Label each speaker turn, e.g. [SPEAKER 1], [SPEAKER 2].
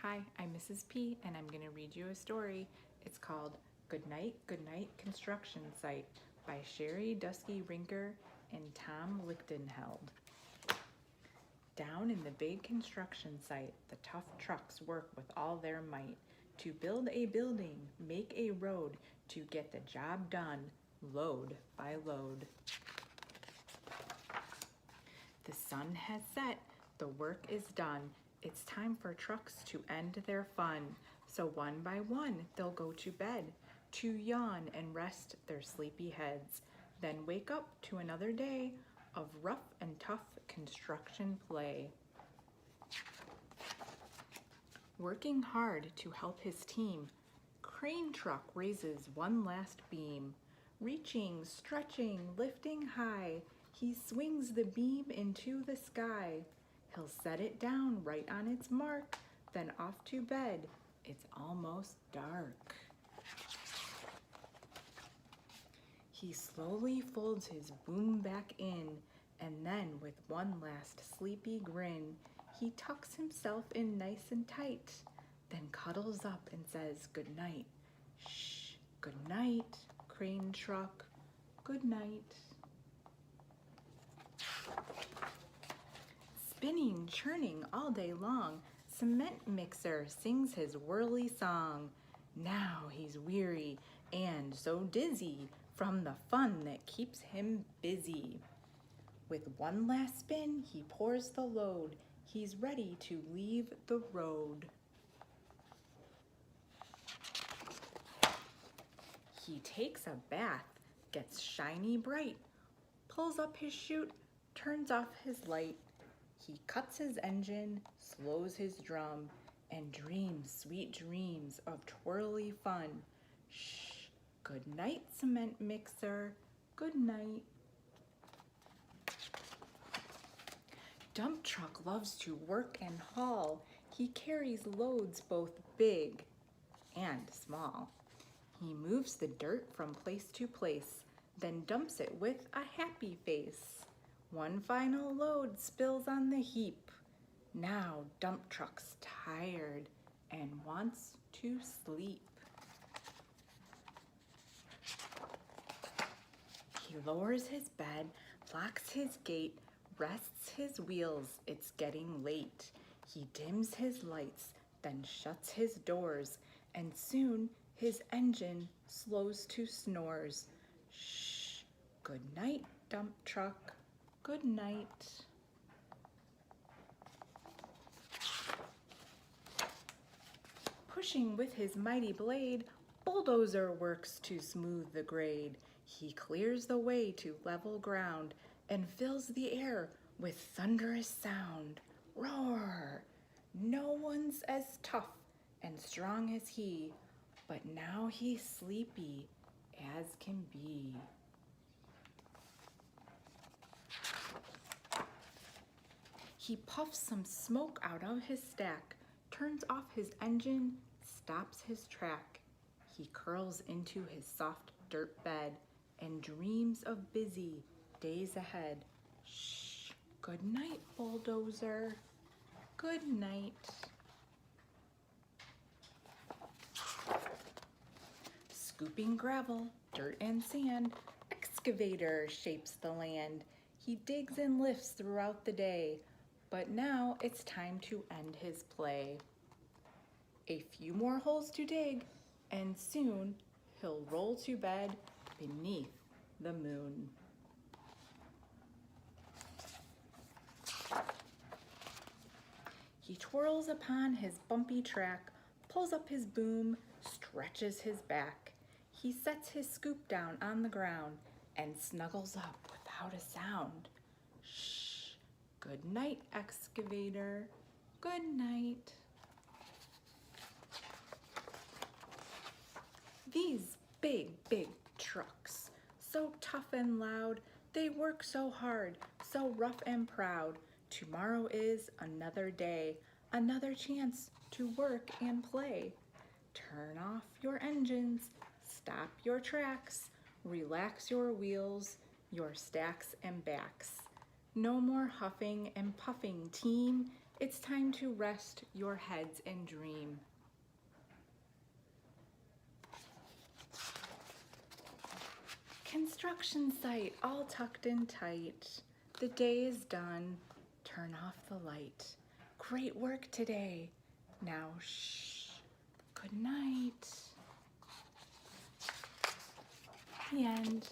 [SPEAKER 1] Hi, I'm Mrs. P, and I'm going to read you a story. It's called Goodnight, Goodnight Construction Site by Sherry Dusky Rinker and Tom Lichtenheld. Down in the big construction site, the tough trucks work with all their might to build a building, make a road, to get the job done, load by load. The sun has set, the work is done. It's time for trucks to end their fun. So one by one, they'll go to bed, to yawn and rest their sleepy heads, then wake up to another day of rough and tough construction play. Working hard to help his team, crane truck raises one last beam. Reaching, stretching, lifting high, he swings the beam into the sky. He'll set it down right on its mark, then off to bed. It's almost dark. He slowly folds his boom back in, and then with one last sleepy grin, he tucks himself in nice and tight, then cuddles up and says goodnight. Shh, goodnight, crane truck, goodnight. Spinning, churning all day long, cement mixer sings his whirly song. Now he's weary and so dizzy from the fun that keeps him busy. With one last spin, he pours the load. He's ready to leave the road. He takes a bath, gets shiny bright, pulls up his chute, turns off his light. He cuts his engine, slows his drum, and dreams sweet dreams of twirly fun. Shh, good night, cement mixer, good night. Dump truck loves to work and haul. He carries loads both big and small. He moves the dirt from place to place, then dumps it with a happy face. One final load spills on the heap. Now dump truck's tired and wants to sleep. He lowers his bed, locks his gate, rests his wheels, it's getting late. He dims his lights, then shuts his doors, and soon his engine slows to snores. Shh, good night, dump truck, good night. Pushing with his mighty blade, bulldozer works to smooth the grade. He clears the way to level ground and fills the air with thunderous sound. Roar! No one's as tough and strong as he, but now he's sleepy as can be. He puffs some smoke out of his stack, turns off his engine, stops his track. He curls into his soft dirt bed and dreams of busy days ahead. Shh, good night, bulldozer, good night. Scooping gravel, dirt and sand, excavator shapes the land. He digs and lifts throughout the day, but now it's time to end his play. A few more holes to dig, and soon he'll roll to bed beneath the moon. He twirls upon his bumpy track, pulls up his boom, stretches his back. He sets his scoop down on the ground and snuggles up without a sound. Shh, good night, excavator, good night. These big, big trucks, so tough and loud, they work so hard, so rough and proud. Tomorrow is another day, another chance to work and play. Turn off your engines, stop your tracks, relax your wheels, your stacks and backs. No more huffing and puffing, team. It's time to rest your heads and dream. Construction site all tucked in tight. The day is done. Turn off the light. Great work today. Now shh. Good night. The end.